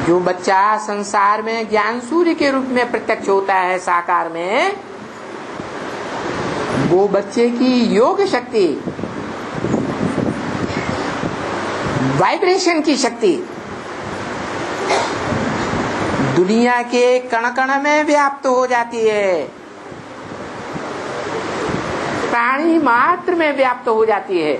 जो बच्चा संसार में ज्ञान सूर्य के रूप में प्रत्यक्ष होता है साकार में, वो बच्चे की योग शक्ति, वाइब्रेशन की शक्ति दुनिया के कण कण में व्याप्त हो जाती है, प्राणी मात्र में व्याप्त हो जाती है।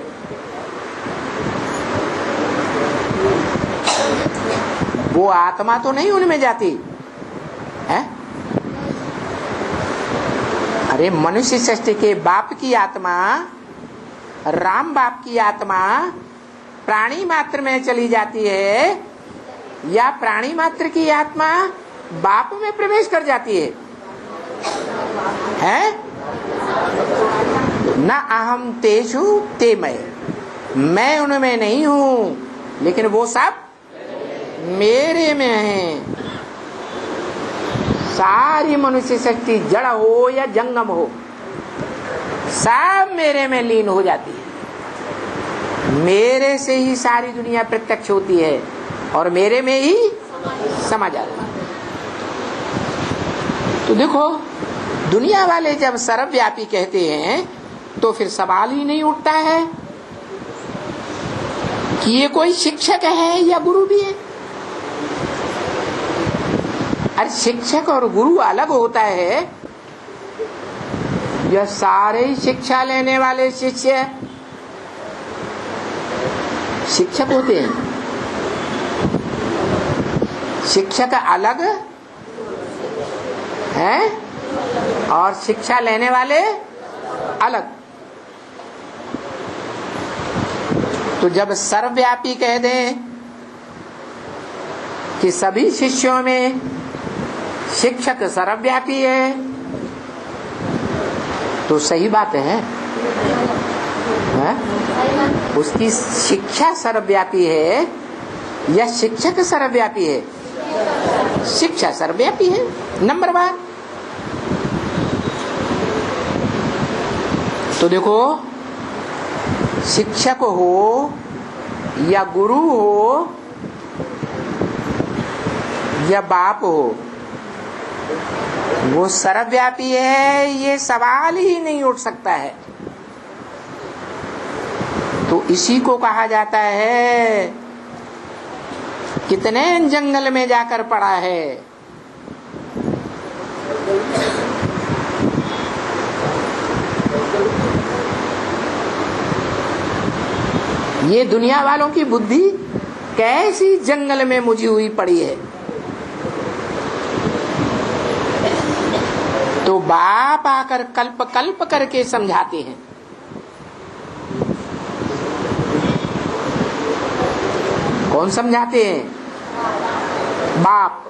वो आत्मा तो नहीं उनमें जाती है। अरे मनुष्य सृष्टि के बाप की आत्मा, राम बाप की आत्मा प्राणी मात्र में चली जाती है, या प्राणी मात्र की आत्मा बाप में प्रवेश कर जाती है? न अहम तेषु ते मैं उनमें नहीं हूं, लेकिन वो सब मेरे में है। सारी मनुष्य शक्ति जड़ हो या जंगम हो, सब मेरे में लीन हो जाती है। मेरे से ही सारी दुनिया प्रत्यक्ष होती है और मेरे में ही समा जाती है। तो देखो, दुनिया वाले जब सर्वव्यापी कहते हैं तो फिर सवाल ही नहीं उठता है कि ये कोई शिक्षक है या गुरु भी है। अरे शिक्षक और गुरु अलग होता है। यह सारे शिक्षा लेने वाले शिष्य शिक्षक होते हैं। शिक्षक अलग है और शिक्षा लेने वाले अलग। तो जब सर्वव्यापी कह दें कि सभी शिष्यों में शिक्षक सर्वव्यापी है, तो सही बात है? उसकी शिक्षा सर्वव्यापी है या शिक्षक सर्वव्यापी है? शिक्षा सर्वव्यापी है, नंबर 1। तो देखो, शिक्षक हो या गुरु हो या बाप हो, वो सर्वव्यापी है, ये सवाल ही नहीं उठ सकता है। तो इसी को कहा जाता है, कितने जंगल में जाकर पड़ा है। ये दुनिया वालों की बुद्धि कैसी जंगल में मुझी हुई पड़ी है। तो बाप आकर कल्प कल्प करके समझाते हैं। कौन समझाते हैं? बाप।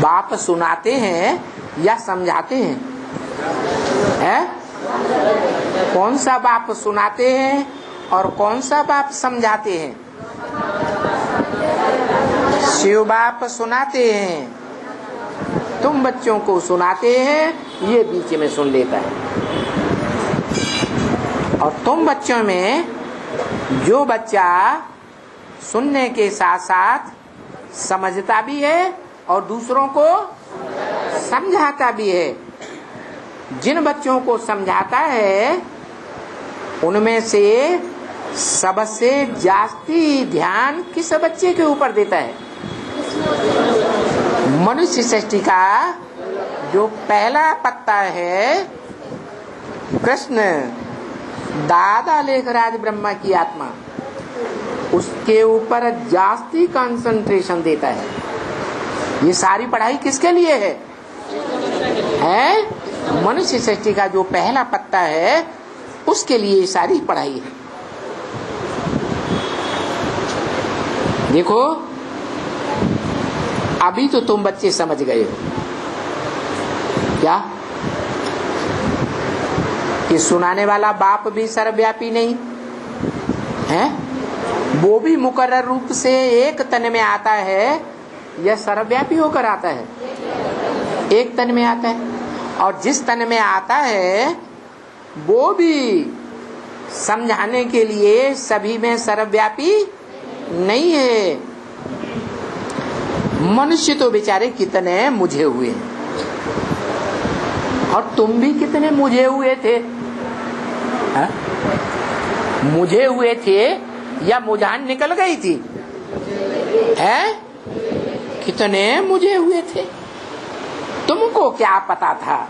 बाप सुनाते हैं या समझाते हैं? कौन सा बाप सुनाते हैं और कौन सा बाप समझाते हैं? शिव बाप सुनाते हैं, तुम बच्चों को सुनाते हैं, ये बीच में सुन लेता है। और तुम बच्चों में जो बच्चा सुनने के साथ साथ समझता भी है और दूसरों को समझाता भी है, जिन बच्चों को समझाता है उनमें से सबसे जास्ती ध्यान किस बच्चे के ऊपर देता है? मनुष्य सृष्टि का जो पहला पत्ता है, कृष्ण दादा लेखराज ब्रह्मा की आत्मा, उसके ऊपर जास्ती कंसंट्रेशन देता है। ये सारी पढ़ाई किसके लिए है? मनुष्य सृष्टि का जो पहला पत्ता है, उसके लिए सारी पढ़ाई है। देखो, अभी तो तुम बच्चे समझ गए हो क्या कि सुनाने वाला बाप भी सर्वव्यापी नहीं है, वो भी मुकर्रर रूप से एक तन में आता है या सर्वव्यापी होकर आता है? एक तन में आता है। और जिस तन में आता है वो भी समझाने के लिए सभी में सर्वव्यापी नहीं है, मनुष्य तो बेचारे कितने मुझे हुए हैं, और तुम भी कितने मुझे हुए थे। हा? मुझे हुए थे या मुझान निकल गई थी? है? कितने मुझे हुए थे। तुमको क्या पता था?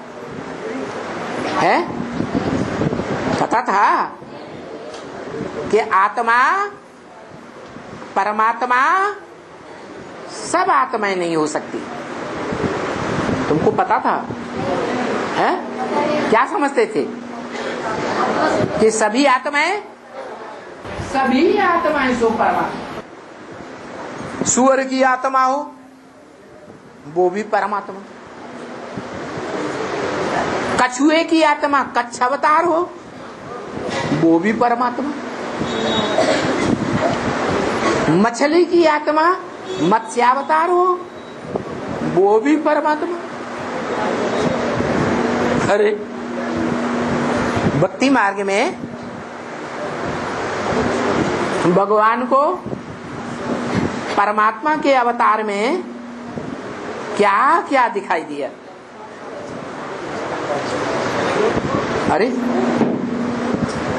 है? पता था कि आत्मा परमात्मा सब आत्माएं नहीं हो सकती। तुमको पता था? है? क्या समझते थे कि सभी आत्माएं सो परमात्मा। सूअर की आत्मा हो वो भी परमात्मा, कछुए की आत्मा कच्छ अवतार हो वो भी परमात्मा, मछली की आत्मा मत्स्यावतार हो वो भी परमात्मा। अरे भक्ति मार्ग में भगवान को परमात्मा के अवतार में क्या क्या दिखाई दिया। अरे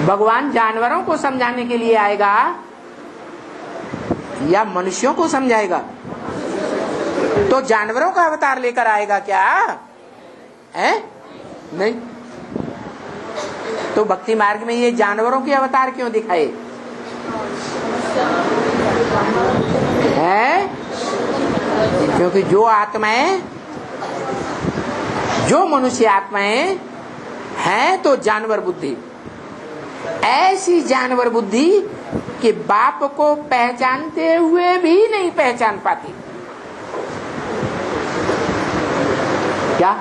भगवान जानवरों को समझाने के लिए आएगा या मनुष्यों को समझाएगा? तो जानवरों का अवतार लेकर आएगा क्या? है? नहीं। तो भक्ति मार्ग में ये जानवरों के अवतार क्यों दिखाए? है? क्योंकि जो आत्माएं, जो मनुष्य आत्माएं हैं तो जानवर बुद्धि, ऐसी जानवर बुद्धि कि बाप को पहचानते हुए भी नहीं पहचान पाती। क्या?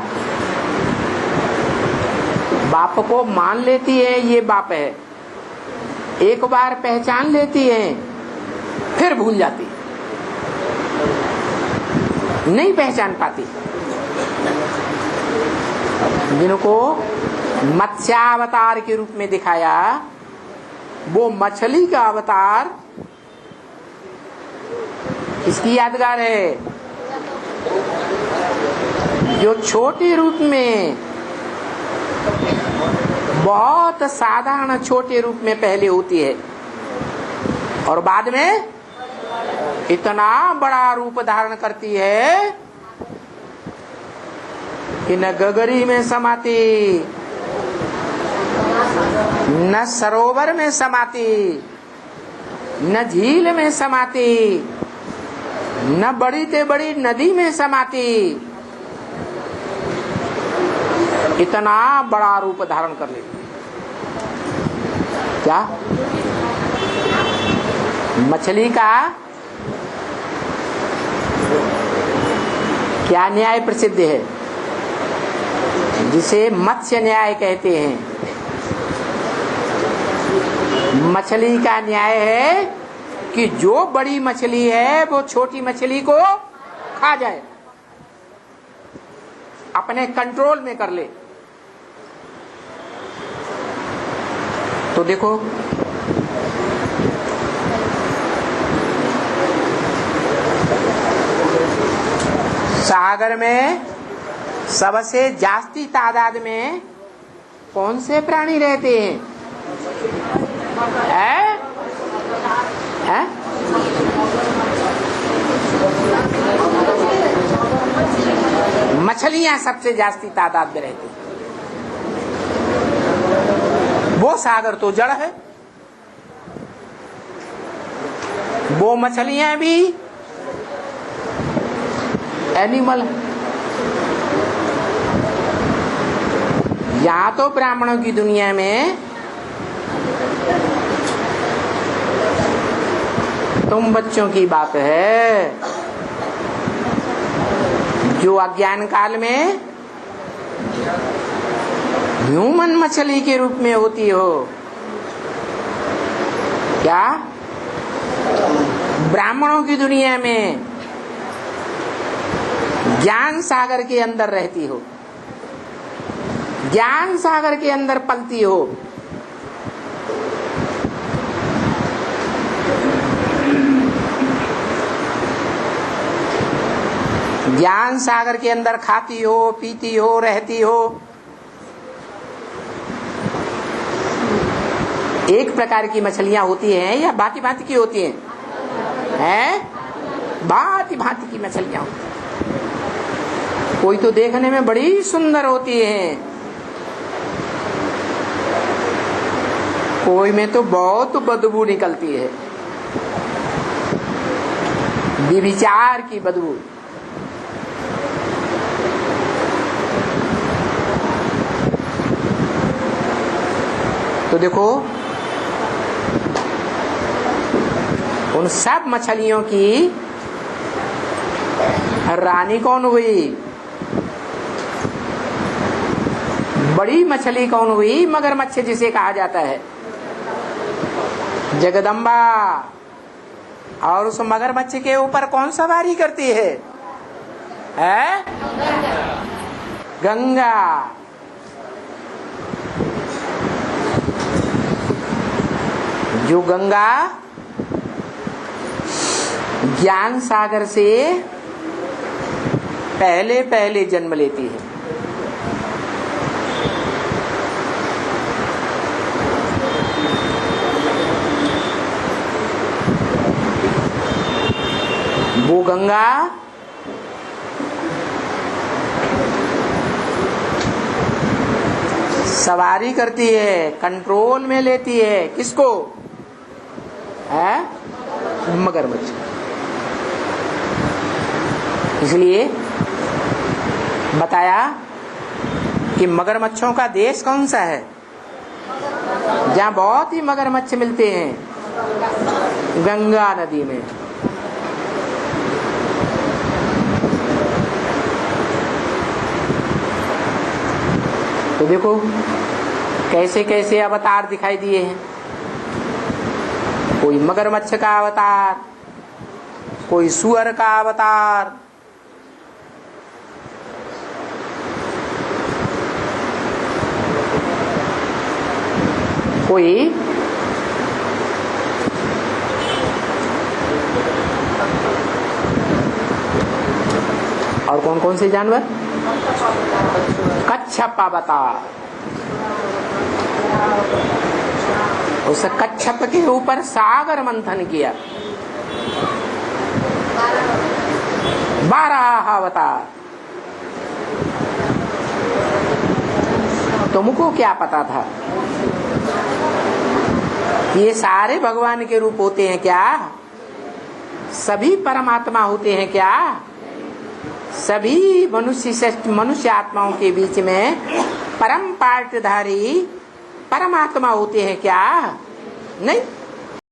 बाप को मान लेती है ये बाप है, एक बार पहचान लेती है फिर भूल जाती, नहीं पहचान पाती। जिनको मत्स्यावतार के रूप में दिखाया, वो मछली का अवतार किसकी यादगार है? जो छोटे रूप में, बहुत साधारण छोटे रूप में पहले होती है और बाद में इतना बड़ा रूप धारण करती है कि न गगरी में समाती, न सरोवर में समाती, न झील में समाती, न बड़ी से बड़ी नदी में समाती, इतना बड़ा रूप धारण कर लेती। क्या? मछली का क्या न्याय प्रसिद्ध है, जिसे मत्स्य न्याय कहते हैं। मछली का न्याय है कि जो बड़ी मछली है वो छोटी मछली को खा जाए, अपने कंट्रोल में कर ले। तो देखो सागर में सबसे जास्ती तादाद में कौन से प्राणी रहते हैं? है? मछलियां सबसे जास्ती तादाद में रहती हैं। वो सागर तो जड़ है, वो मछलियां भी एनिमल है। यहाँ तो ब्राह्मणों की दुनिया में तुम बच्चों की बात है, जो अज्ञान काल में ह्यूमन मछली के रूप में होती हो। क्या? ब्राह्मणों की दुनिया में ज्ञान सागर के अंदर रहती हो, ज्ञान सागर के अंदर पलती हो। ज्ञान सागर के अंदर खाती हो, पीती हो, रहती हो। एक प्रकार की मछलियां होती हैं या भांति भांति की होती हैं? भांति भांति की मछलियां होती हैं। कोई तो देखने में बड़ी सुंदर होती है, कोई में तो बहुत बदबू निकलती है, व्यभिचार की बदबू। तो देखो, उन सब मछलियों की रानी कौन हुई? बड़ी मछली कौन हुई? मगरमच्छ जिसे कहा जाता है, जगदम्बा। और उस मगरमच्छ के ऊपर कौन सवारी करती है? गंगा। जो गंगा ज्ञान सागर से पहले पहले जन्म लेती है। वो गंगा सवारी करती है, कंट्रोल में लेती है। किसको? मगरमच्छ। इसलिए बताया कि मगरमच्छों का देश कौन सा है? जहाँ बहुत ही मगरमच्छ मिलते हैं, गंगा नदी में। तो देखो कैसे कैसे अवतार दिखाई दिए हैं। कोई मगरमच्छ का अवतार, कोई सुअर का अवतार, कोई और कौन कौन से जानवर? कच्छप अवतार। उस कच्छप के ऊपर सागर मंथन किया। 12 अवतार। तुमको क्या पता था ये सारे भगवान के रूप होते हैं क्या? सभी परमात्मा होते हैं क्या? सभी मनुष्य आत्माओं के बीच में परम पार्टधारी परमात्मा होते हैं क्या? नहीं।